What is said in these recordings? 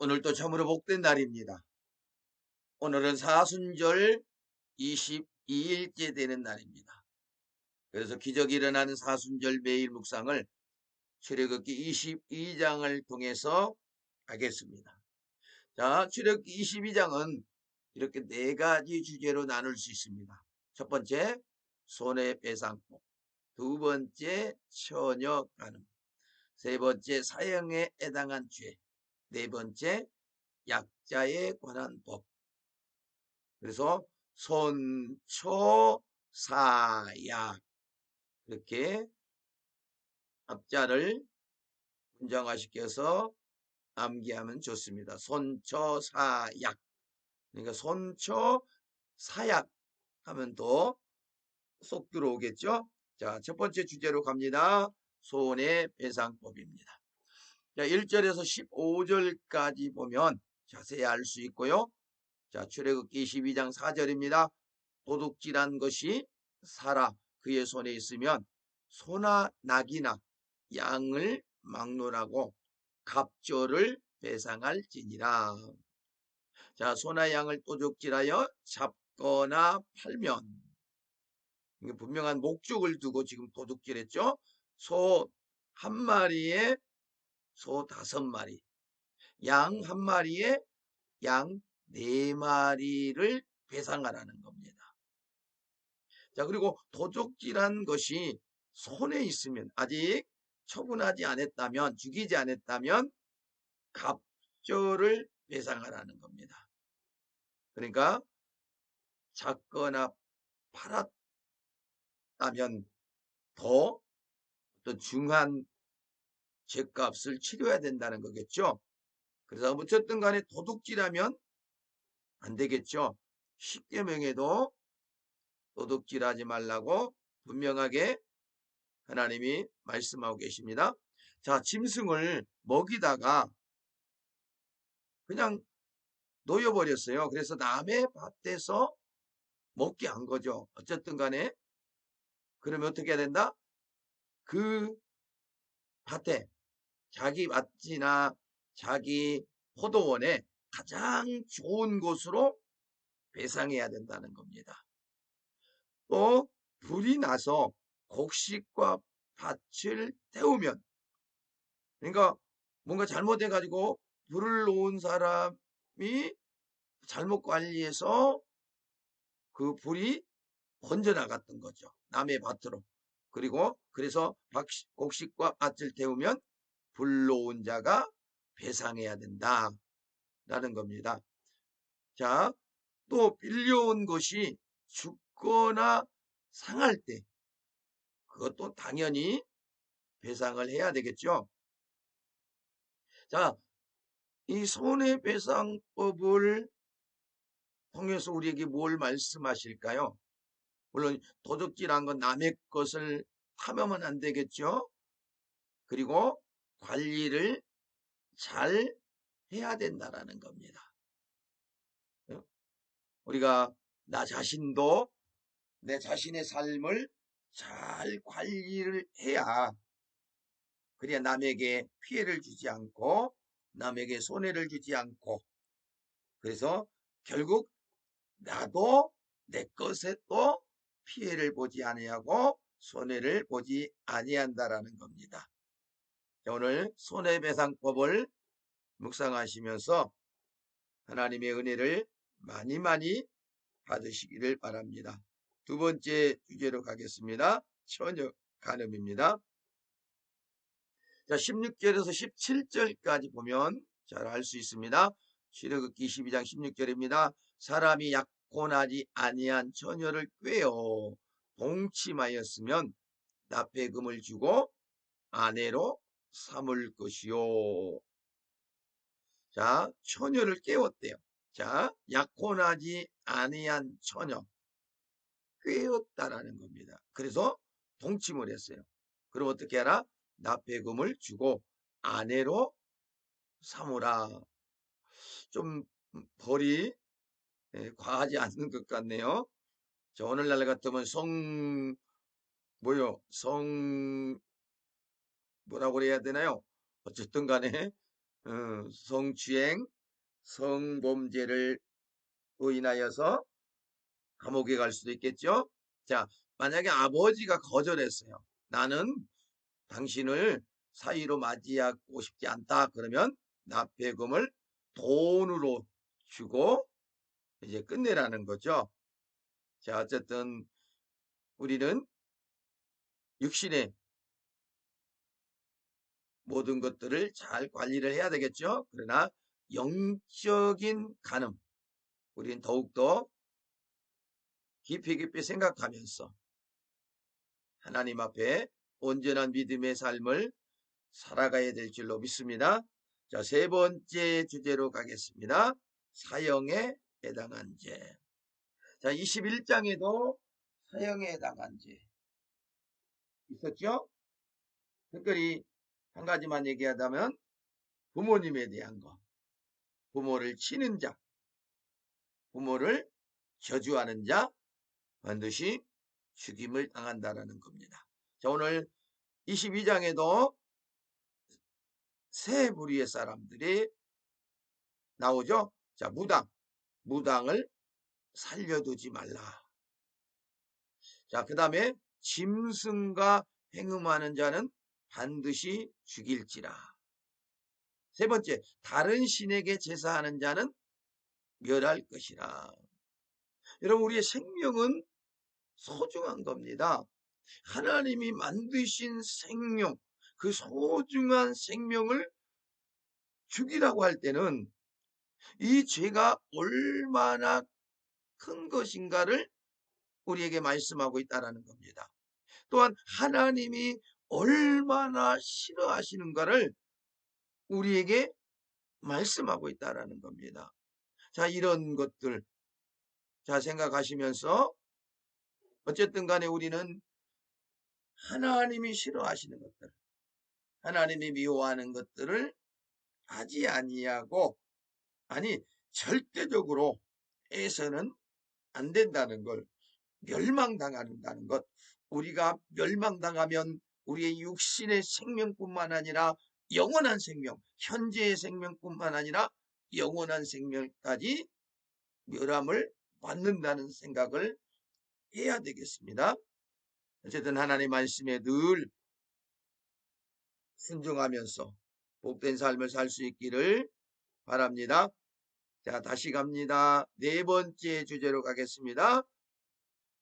오늘도 참으로 복된 날입니다. 오늘은 사순절 22일째 되는 날입니다. 그래서 기적이 일어나는 사순절 매일 묵상을 출애굽기 22장을 통해서 하겠습니다. 자, 출애굽기 22장은 이렇게 네 가지 주제로 나눌 수 있습니다. 첫 번째, 손해배상법. 두 번째, 처녀 간음. 세 번째, 사형에 해당한 죄. 네 번째, 약자에 관한 법. 그래서 손초사약 이렇게 앞자를 문장화시켜서 암기하면 좋습니다. 손초사약. 그러니까 손초사약 하면 더 쏙 들어오겠죠. 자, 첫 번째 주제로 갑니다. 손해배상법입니다. 자, 1절에서 15절까지 보면 자세히 알 수 있고요. 자, 출애굽기 22장 4절입니다. 도둑질한 것이 살아 그의 손에 있으면 소나 낙이나 양을 막론하고 갑절을 배상할지니라. 자, 소나 양을 도둑질하여 잡거나 팔면, 분명한 목적을 두고 지금 도둑질했죠. 소 한 마리에 소 5마리, 양 한 마리에 양 4마리를 배상하라는 겁니다. 자, 그리고 도둑질한 것이 손에 있으면, 아직 처분하지 않았다면, 죽이지 않았다면 갑절을 배상하라는 겁니다. 그러니까 잡거나 팔았다면 더 어떤 중한 죗값을 치료해야 된다는 거겠죠. 그래서 어쨌든 간에 도둑질하면 안 되겠죠. 10계명에도 도둑질하지 말라고 분명하게 하나님이 말씀하고 계십니다. 자, 짐승을 먹이다가 그냥 놓여버렸어요. 그래서 남의 밭에서 먹게 한 거죠. 어쨌든 간에. 그러면 어떻게 해야 된다? 그 밭에, 자기 밭이나 자기 포도원에 가장 좋은 곳으로 배상해야 된다는 겁니다. 또 불이 나서 곡식과 밭을 태우면, 그러니까 뭔가 잘못해가지고 불을 놓은 사람이 잘못 관리해서 그 불이 번져나갔던 거죠. 남의 밭으로. 그리고 그래서 곡식과 밭을 태우면 불 놓은 자가 배상해야 된다라는 겁니다. 자, 또 빌려온 것이 죽거나 상할 때 그것도 당연히 배상을 해야 되겠죠. 자, 이 손해배상법을 통해서 우리에게 뭘 말씀하실까요? 물론 도둑질한 건 남의 것을 탐하면 안 되겠죠. 그리고 관리를 잘 해야 된다라는 겁니다. 우리가 나 자신도 내 자신의 삶을 잘 관리를 해야, 그래야 남에게 피해를 주지 않고 남에게 손해를 주지 않고, 그래서 결국 나도 내 것에 또 피해를 보지 아니하고 손해를 보지 아니한다라는 겁니다. 오늘 손해배상법을 묵상하시면서 하나님의 은혜를 많이 많이 받으시기를 바랍니다. 두 번째 주제로 가겠습니다. 처녀 간음입니다. 자, 16절에서 17절까지 보면 잘 알 수 있습니다. 출애굽기 22장 16절입니다. 사람이 약혼하지 아니한 처녀를 꾀어 동침하였으면 납배금을 주고 아내로 삼을 것이요. 자, 처녀를 깨웠대요. 자, 약혼하지 아니한 처녀 꾀었다라는 겁니다. 그래서 동침을 했어요. 그럼 어떻게 하라? 납배금을 주고 아내로 삼으라. 좀 벌이 과하지 않는 것 같네요. 자, 오늘날 같으면 뭐라고 그래야 되나요? 어쨌든 간에 성추행, 성범죄를 인하여서 감옥에 갈 수도 있겠죠. 자, 만약에 아버지가 거절했어요. 나는 당신을 사위로 맞이하고 싶지 않다. 그러면 납폐금을 돈으로 주고 이제 끝내라는 거죠. 자, 어쨌든 우리는 육신의 모든 것들을 잘 관리를 해야 되겠죠. 그러나 영적인 간음, 우리는 더욱더 깊이 깊이 생각하면서 하나님 앞에 온전한 믿음의 삶을 살아가야 될 줄로 믿습니다. 자, 세 번째 주제로 가겠습니다. 사형에 해당한 죄. 자, 21장에도 사형에 해당한 죄 있었죠? 특별히 한 가지만 얘기하자면 부모님에 대한 것, 부모를 치는 자, 부모를 저주하는 자 반드시 죽임을 당한다라는 겁니다. 자, 오늘 22장에도 세 부류의 사람들이 나오죠. 자, 무당을 살려두지 말라. 자, 그 다음에 짐승과 행음하는 자는 반드시 죽일지라. 세 번째, 다른 신에게 제사하는 자는 멸할 것이라. 여러분, 우리의 생명은 소중한 겁니다. 하나님이 만드신 생명, 그 소중한 생명을 죽이라고 할 때는 이 죄가 얼마나 큰 것인가를 우리에게 말씀하고 있다는 겁니다. 또한 하나님이 얼마나 싫어하시는가를 우리에게 말씀하고 있다는 겁니다. 자, 이런 것들 자 생각하시면서 어쨌든 간에 우리는 하나님이 싫어하시는 것들, 하나님이 미워하는 것들을 하지 아니하고, 아니 절대적으로 해서는 안 된다는 걸, 멸망당한다는 것. 우리가 멸망당하면 우리의 육신의 생명뿐만 아니라 영원한 생명, 현재의 생명뿐만 아니라 영원한 생명까지 멸함을 받는다는 생각을 해야 되겠습니다. 어쨌든 하나님 말씀에 늘 순종하면서 복된 삶을 살 수 있기를 바랍니다. 자, 다시 갑니다. 네 번째 주제로 가겠습니다.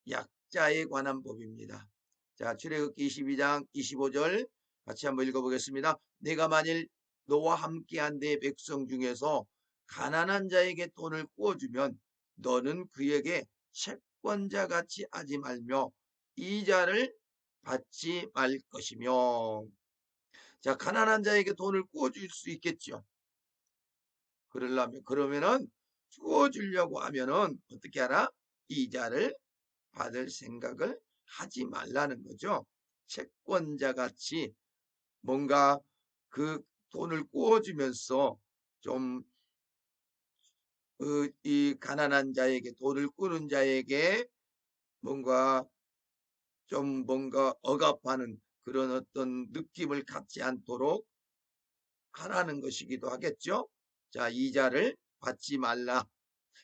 약자에 관한 법입니다. 자, 출애굽기 22장 25절 같이 한번 읽어보겠습니다. 내가 만일 너와 함께한 내 백성 중에서 가난한 자에게 돈을 구워주면 너는 그에게 채권자 같이 하지 말며 이자를 받지 말 것이며. 자, 가난한 자에게 돈을 구워줄 수 있겠죠. 그러면은 구워주려고 하면은 어떻게 하라? 이자를 받을 생각을 하지 말라는 거죠. 채권자 같이 뭔가 그 돈을 구워주면서 좀 이 가난한 자에게, 돈을 꾸는 자에게 뭔가 좀 뭔가 억압하는 그런 어떤 느낌을 갖지 않도록 하라는 것이기도 하겠죠. 자, 이자를 받지 말라.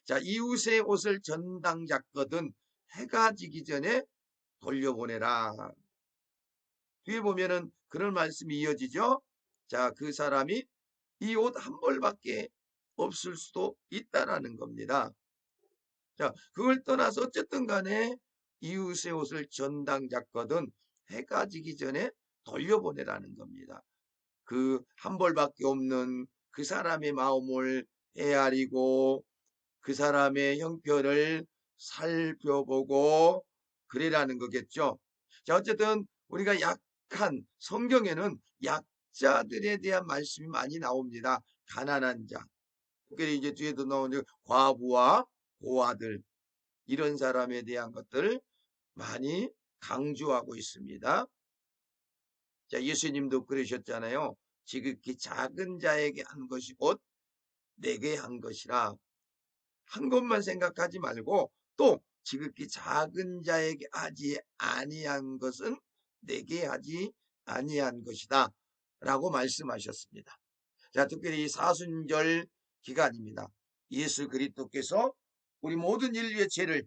자, 이웃의 옷을 전당 잡거든 해가 지기 전에 돌려보내라. 뒤에 보면은 그런 말씀이 이어지죠. 자, 그 사람이 이 옷 한 벌밖에 없을 수도 있다라는 겁니다. 자, 그걸 떠나서 어쨌든 간에 이웃의 옷을 전당 잡거든 해가 지기 전에 돌려보내라는 겁니다. 그 한 벌밖에 없는 그 사람의 마음을 헤아리고 그 사람의 형편을 살펴보고 그래라는 거겠죠. 자, 어쨌든 우리가 약한, 성경에는 약자들에 대한 말씀이 많이 나옵니다. 가난한 자, 특별히 이제 뒤에도 나오는 과부와 고아들, 이런 사람에 대한 것들을 많이 강조하고 있습니다. 자, 예수님도 그러셨잖아요. 지극히 작은 자에게 한 것이 곧 내게 한 것이라. 한 것만 생각하지 말고 또 지극히 작은 자에게 하지 아니한 것은 내게 하지 아니한 것이다 라고 말씀하셨습니다. 자, 특별히 이 사순절 기간입니다. 예수 그리스도께서 우리 모든 인류의 죄를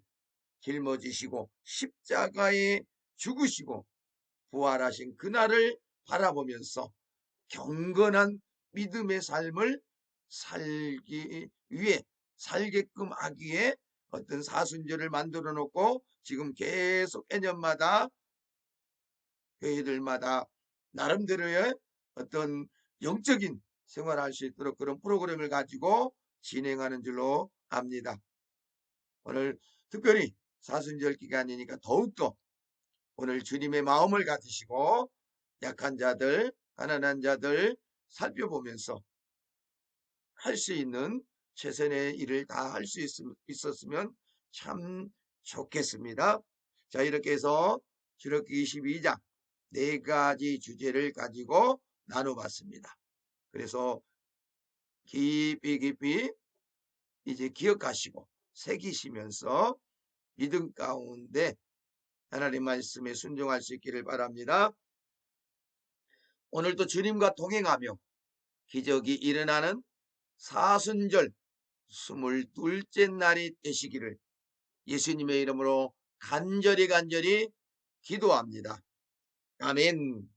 짊어지시고 십자가에 죽으시고 부활하신 그날을 바라보면서 경건한 믿음의 삶을 살기 위해 살게끔 하기 위해 어떤 사순절을 만들어 놓고 지금 계속 매년마다 교회들마다 나름대로의 어떤 영적인 생활할 수 있도록 그런 프로그램을 가지고 진행하는 줄로 압니다. 오늘 특별히 사순절 기간이니까 더욱더 오늘 주님의 마음을 가지시고 약한 자들, 가난한 자들 살펴보면서 할 수 있는 최선의 일을 다 할 수 있었으면 참 좋겠습니다. 자, 이렇게 해서 출애굽기 22장 4가지 주제를 가지고 나눠봤습니다. 그래서 깊이 이제 기억하시고 새기시면서 믿음 가운데 하나님 말씀에 순종할 수 있기를 바랍니다. 오늘도 주님과 동행하며 기적이 일어나는 사순절 22째 날이 되시기를 예수님의 이름으로 간절히 기도합니다. 아멘.